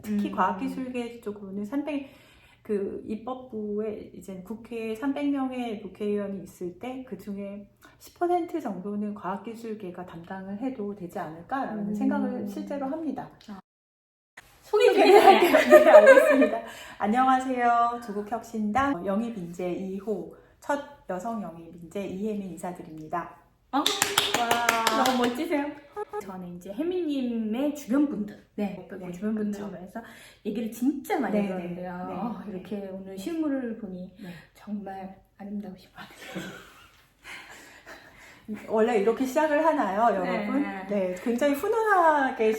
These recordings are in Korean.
특히 과학기술계 쪽으로는 그 입법부에 이제 국회에 300명의 국회의원이 있을 때 그 중에 10% 정도는 과학기술계가 담당을 해도 되지 않을까라는 생각을 실제로 합니다. 소개 좀 해드릴게요. 네, 알겠습니다. 안녕하세요. 조국혁신당 영입인재 2호 첫 여성 영입인재 이혜민 인사드립니다. 와, 너무 멋지세요. 저는 이제 혜민님의 주변 분들, 주변 분들을 위해서 얘기를 진짜 많이 들었는데요. 이렇게 오늘 실물을 보니 정말 아름다우신 것 같아요. 원래 이렇게 시작을 하나요, 여러분? 네, 굉장히 훈훈하게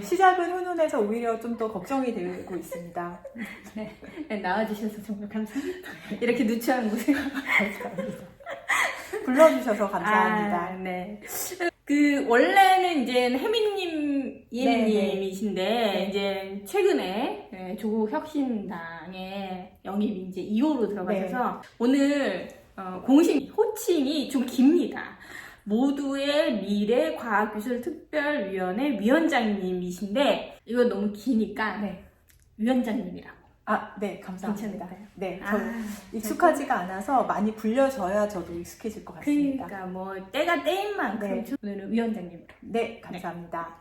시작은 훈훈해서 오히려 좀 더 걱정이 되고 있습니다. 나와주셔서 정말 감사합니다. 이렇게 누추한 곳에 감사합니다. 불러주셔서 감사합니다. 원래는 이제 혜민님, 이혜민님이신데, 이제 최근에 조국 혁신당에 영입 이제 2호로 들어가셔서 오늘 공식 호칭이 좀 깁니다. 모두의 미래 과학기술 특별위원회 위원장님이신데, 이거 너무 기니까 위원장님이라고. 네, 감사합니다. 괜찮을까요? 네, 저 익숙하지가 않아서 많이 불려져야 저도 익숙해질 것 같습니다. 그러니까 뭐 때가 때인 만큼 오늘은 위원장님으로. 네, 감사합니다.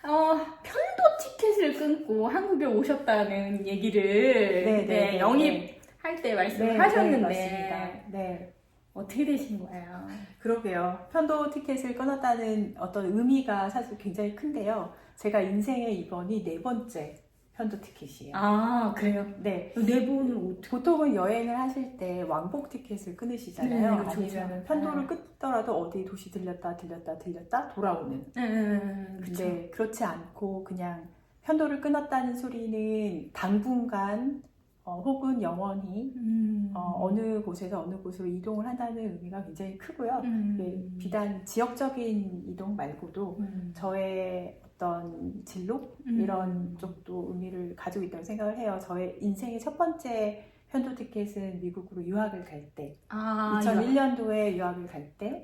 편도 티켓을 끊고 한국에 오셨다는 얘기를 영입할 때 말씀하셨는데 맞습니다. 어떻게 되신 거예요? 그러게요. 편도 티켓을 끊었다는 어떤 의미가 사실 굉장히 큰데요. 제가 인생의 이번이 4번째 편도 티켓이에요. 아, 그래요? 네. 4번을 어떻게? 보통은 여행을 하실 때 왕복 티켓을 끊으시잖아요. 아니면 편도를 끊더라도 어디 도시 들렸다 돌아오는. 근데 그렇지 않고 그냥 편도를 끊었다는 소리는 당분간 혹은 영원히 어느 곳에서 어느 곳으로 이동을 한다는 의미가 굉장히 크고요. 비단 지역적인 이동 말고도 저의 어떤 진로 이런 쪽도 의미를 가지고 있다고 생각을 해요. 저의 인생의 첫 번째 편도 티켓은 미국으로 유학을 갈 때, 2001년도에 유학을 갈 때,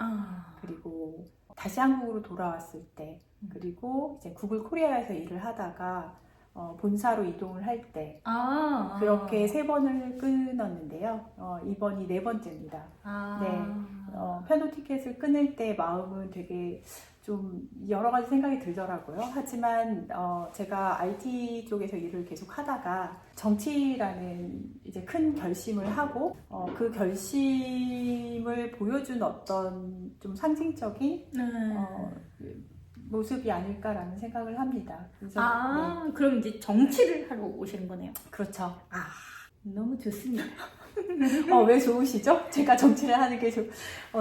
그리고 다시 한국으로 돌아왔을 때, 그리고 이제 구글 코리아에서 일을 하다가 본사로 이동을 할 때 그렇게 3번을 끊었는데요. 이번이 4번째입니다. 편도 티켓을 끊을 때 마음은 되게 좀 여러 가지 생각이 들더라고요. 하지만 제가 IT 쪽에서 일을 계속 하다가 정치라는 이제 큰 결심을 하고 그 결심을 보여준 어떤 좀 상징적인 모습이 아닐까라는 생각을 합니다. 그래서 그럼 이제 정치를 하러 오시는 거네요. 그렇죠. 너무 좋습니다. 왜 좋으시죠? 제가 정치를 하는 게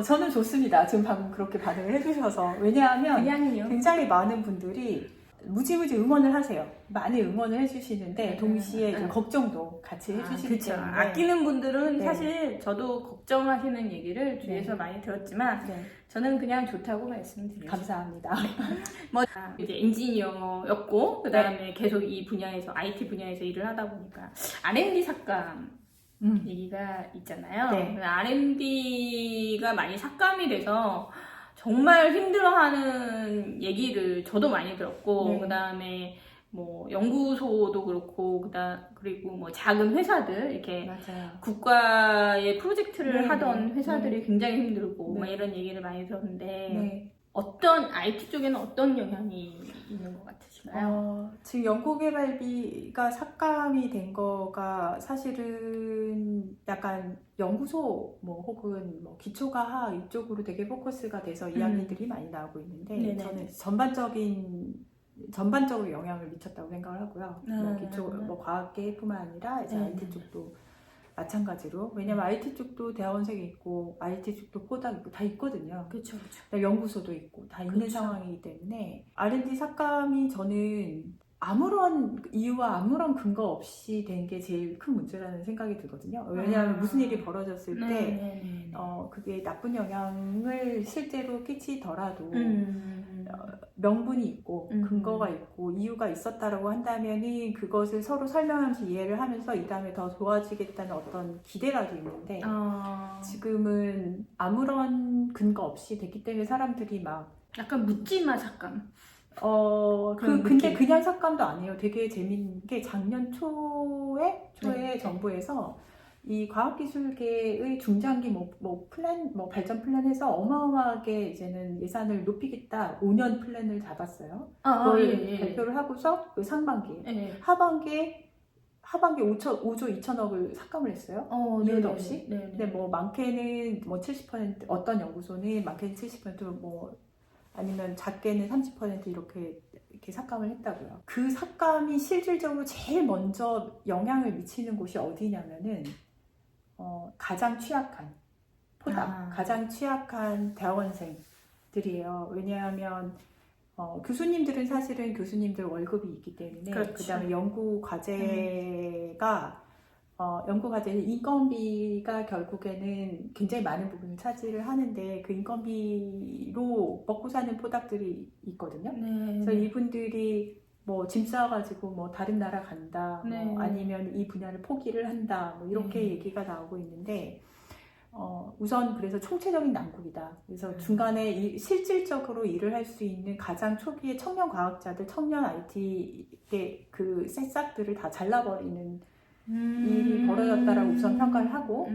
저는 좋습니다. 지금 방금 그렇게 반응을 해주셔서. 왜냐하면 굉장히 많은 분들이 무지무지 응원을 하세요. 많이 응원을 해주시는데 동시에 이제 걱정도 같이 해주시기 때문에 아끼는 분들은 사실 저도 걱정하시는 얘기를 주위에서 많이 들었지만 저는 그냥 좋다고 말씀드려요. 감사합니다. 이제 엔지니어였고 그 다음에 계속 이 분야에서 IT 분야에서 일을 하다 보니까 R&D 삭감 얘기가 있잖아요. R&D가 많이 삭감이 돼서 정말 힘들어하는 얘기를 저도 많이 들었고 그 다음에 뭐 연구소도 그렇고 그리고 뭐 작은 회사들 이렇게 국가의 프로젝트를 하던 회사들이 굉장히 힘들고 막 이런 얘기를 많이 들었는데 어떤 IT 쪽에는 어떤 영향이 있는 것 같으신가요? 지금 연구개발비가 삭감이 된 거가 사실은 약간 연구소 혹은 기초과학 이쪽으로 되게 포커스가 돼서 이야기들이 많이 나오고 있는데 저는 전반적으로 영향을 미쳤다고 생각을 하고요. 과학계뿐만 아니라 이제 IT 쪽도 마찬가지로. 왜냐면 IT 쪽도 대학원생이 있고 IT 쪽도 포닥 있고 다 있거든요. 그렇죠. 연구소도 있고 다 있는 상황이기 때문에 R&D 삭감이 저는 아무런 이유와 아무런 근거 없이 된 게 제일 큰 문제라는 생각이 들거든요. 왜냐하면 무슨 일이 벌어졌을 때 그게 나쁜 영향을 실제로 끼치더라도 명분이 있고 근거가 있고 이유가 있었다라고 한다면은 그것을 서로 설명하면서 이해를 하면서 이 다음에 더 좋아지겠다는 어떤 기대라도 있는데 지금은 아무런 근거 없이 됐기 때문에 사람들이 막 약간 묻지마 삭감 근데 그냥 삭감도 아니에요. 되게 재밌는 게 작년 초에 정부에서 이 과학기술계의 중장기 발전 플랜에서 어마어마하게 이제는 예산을 높이겠다 5년 플랜을 잡았어요. 그걸 발표를 하고서 그 상반기에 하반기에 5조 2천억을 삭감을 했어요. 이유도 없이. 근데 뭐 많게는 70% 어떤 연구소는 많게는 70% 아니면 작게는 30% 이렇게 삭감을 했다고요. 그 삭감이 실질적으로 제일 먼저 영향을 미치는 곳이 어디냐면은 가장 취약한 가장 취약한 대학원생들이에요. 왜냐하면 교수님들은 사실은 교수님들 월급이 있기 때문에 그렇죠. 그다음에 연구 과제가 인건비가 결국에는 굉장히 많은 부분을 차지를 하는데 그 인건비로 먹고 사는 포닥들이 있거든요. 그래서 이분들이 짐 싸가지고 다른 나라 간다, 아니면 이 분야를 포기를 한다, 이렇게 얘기가 나오고 있는데 우선 그래서 총체적인 난국이다. 그래서 중간에 실질적으로 일을 할 수 있는 가장 초기에 청년 과학자들, 청년 IT의 그 새싹들을 다 잘라버리는 일이 벌어졌다라고 우선 평가를 하고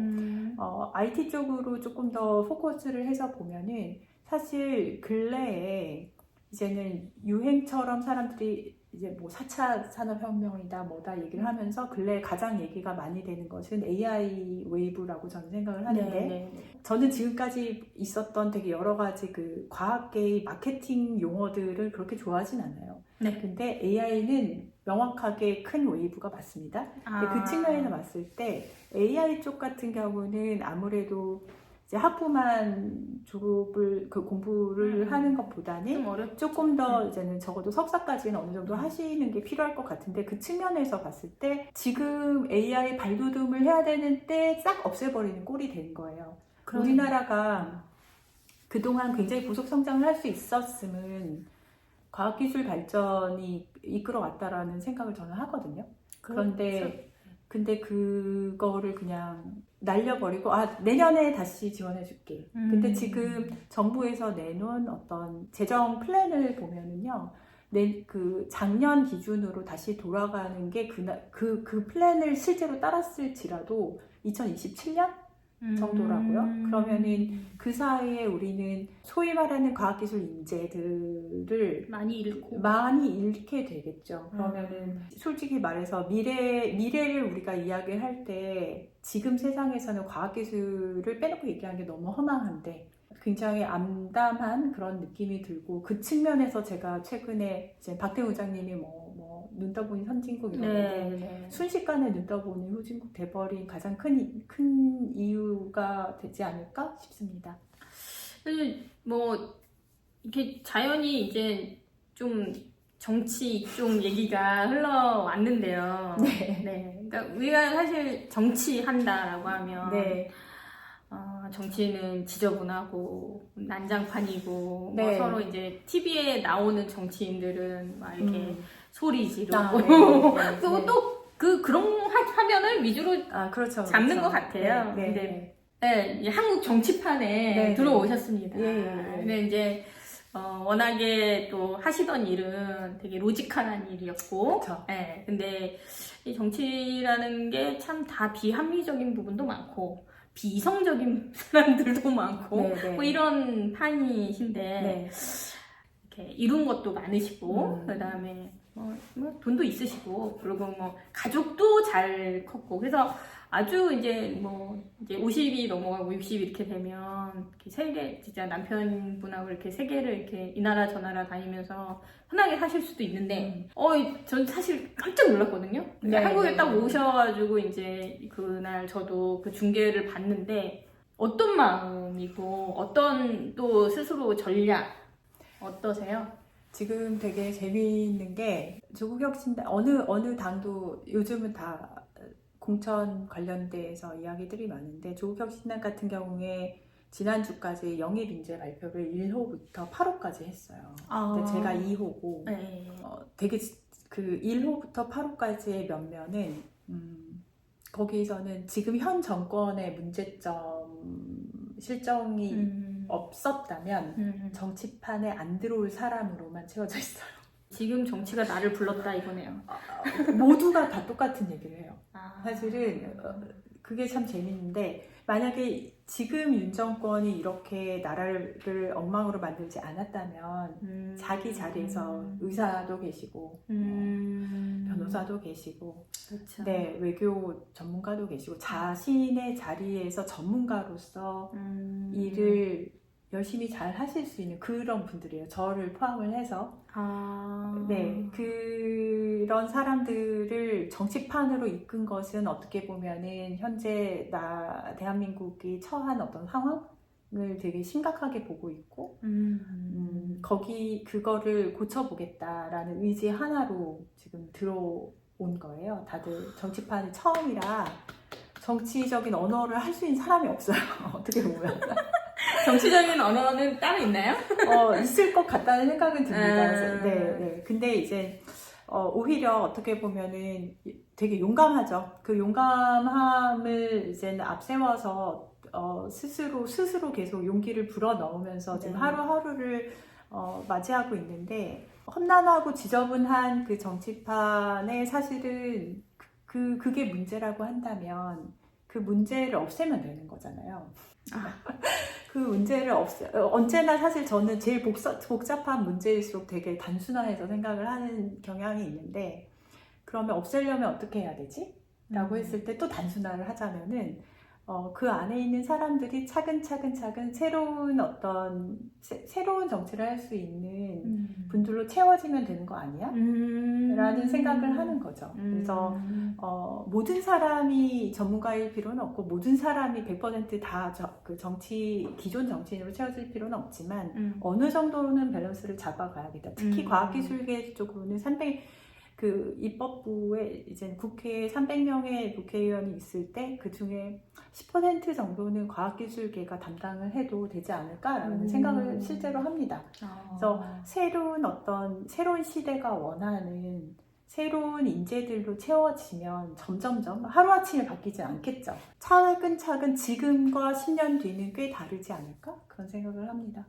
IT 쪽으로 조금 더 포커스를 해서 보면은 사실 근래에 이제는 유행처럼 사람들이 이제 4차 산업혁명이다 뭐다 얘기를 하면서 근래에 가장 얘기가 많이 되는 것은 AI 웨이브라고 저는 생각을 하는데 저는 지금까지 있었던 되게 여러 가지 그 과학계의 마케팅 용어들을 그렇게 좋아하진 않아요. 근데 AI는 명확하게 큰 웨이브가 맞습니다. 근데 그 측면에서 봤을 때 AI 쪽 같은 경우는 아무래도 이제 학부만 졸업을 공부를 하는 것보다는 조금 더 이제는 적어도 석사까지는 어느 정도 하시는 게 필요할 것 같은데 그 측면에서 봤을 때 지금 AI 발돋움을 해야 되는데 싹 없애버리는 꼴이 된 거예요. 우리나라가 그동안 굉장히 고속 성장을 할 수 있었음은 과학기술 발전이 이끌어왔다라는 생각을 저는 하거든요. 근데 그거를 그냥 날려버리고 내년에 다시 지원해줄게. 근데 지금 정부에서 내놓은 어떤 재정 플랜을 보면은요, 그 작년 기준으로 다시 돌아가는 게 그 플랜을 실제로 따랐을지라도 2027년 정도라고요. 그러면은 그 사이에 우리는 소위 말하는 과학기술 인재들을 많이 잃게 되겠죠. 그러면은 솔직히 말해서 미래를 우리가 이야기할 때 지금 세상에서는 과학기술을 빼놓고 얘기하는 게 너무 허망한데 굉장히 암담한 그런 느낌이 들고 그 측면에서 제가 최근에 이제 박태우 의장님이 눈 떠보니 선진국 이런데 순식간에 눈 떠보니 후진국 돼버린 가장 큰 이유가 되지 않을까 싶습니다. 이렇게 자연히 이제 좀 정치 쪽 얘기가 흘러왔는데요. 그러니까 우리가 사실 정치한다라고 하면 정치는 지저분하고 난장판이고 서로 이제 TV에 나오는 정치인들은 막 이렇게 소리 지르고 그리고 또 그런 화면을 위주로 잡는 것 같아요. 근데 한국 정치판에 들어오셨습니다. 근데 이제 워낙에 또 하시던 일은 되게 로직한 일이었고, 근데 이 정치라는 게 참 다 비합리적인 부분도 많고 비이성적인 사람들도 많고 이런 판이신데 이렇게 이룬 것도 많으시고 그다음에 돈도 있으시고 그리고 가족도 잘 컸고 그래서 아주 이제 50이 넘어가고 60 이렇게 되면 이렇게 세계 진짜 남편분하고 이렇게 세계를 이렇게 이 나라 저 나라 다니면서 편하게 사실 수도 있는데 전 사실 깜짝 놀랐거든요. 한국에 딱 오셔가지고 이제 그날 저도 그 중계를 봤는데 어떤 마음이고 어떤 또 스스로 전략 어떠세요? 지금 되게 재미있는 게 조국혁신당 어느 당도 요즘은 다 공천 관련돼서 이야기들이 많은데 조국혁신당 같은 경우에 지난주까지 영입인재 발표를 1호부터 8호까지 했어요. 근데 제가 2호고 되게 그 1호부터 8호까지의 면면은 거기서는 지금 현 정권의 문제점 실정이 없었다면 정치판에 안 들어올 사람으로만 채워져 있어요. 지금 정치가 나를 불렀다 이거네요. 모두가 다 똑같은 얘기를 해요. 아. 사실은 그게 참 재밌는데 만약에 지금 윤 정권이 이렇게 나라를 엉망으로 만들지 않았다면 자기 자리에서 의사도 계시고 변호사도 계시고 그렇죠. 네, 외교 전문가도 계시고 자신의 자리에서 전문가로서 일을 열심히 잘 하실 수 있는 그런 분들이에요. 저를 포함을 해서. 네, 그런 사람들을 정치판으로 이끈 것은 어떻게 보면은 현재 대한민국이 처한 어떤 상황을 되게 심각하게 보고 있고, 그거를 고쳐보겠다라는 의지 하나로 지금 들어온 거예요. 다들 정치판이 처음이라 정치적인 언어를 할 수 있는 사람이 없어요. 어떻게 보면. 정치적인 언어는 따로 있나요? 있을 것 같다는 생각은 듭니다. 네. 근데 이제 오히려 어떻게 보면은 되게 용감하죠. 그 용감함을 이제는 앞세워서 스스로 계속 용기를 불어넣으면서 지금 하루하루를 맞이하고 있는데 험난하고 지저분한 그 정치판에 사실은 그게 문제라고 한다면 그 문제를 없애면 되는 거잖아요. 그 문제를 언제나 사실 저는 제일 복잡한 문제일수록 되게 단순화해서 생각을 하는 경향이 있는데 그러면 없애려면 어떻게 해야 되지? 라고 했을 때 또 단순화를 하자면은 그 안에 있는 사람들이 차근차근 새로운 정치를 할 수 있는 분들로 채워지면 되는 거 아니야? 라는 생각을 하는 거죠. 그래서 모든 사람이 전문가일 필요는 없고 모든 사람이 100% 다 기존 정치인으로 채워질 필요는 없지만 어느 정도는 밸런스를 잡아가야겠다. 특히 과학기술계 쪽으로는 입법부에 이제 국회에 300명의 국회의원이 있을 때 그 중에 10% 정도는 과학기술계가 담당을 해도 되지 않을까라는 생각을 실제로 합니다. 그래서 새로운 시대가 원하는 새로운 인재들로 채워지면 점점점 하루아침에 바뀌지 않겠죠. 차근차근 지금과 10년 뒤는 꽤 다르지 않을까? 그런 생각을 합니다.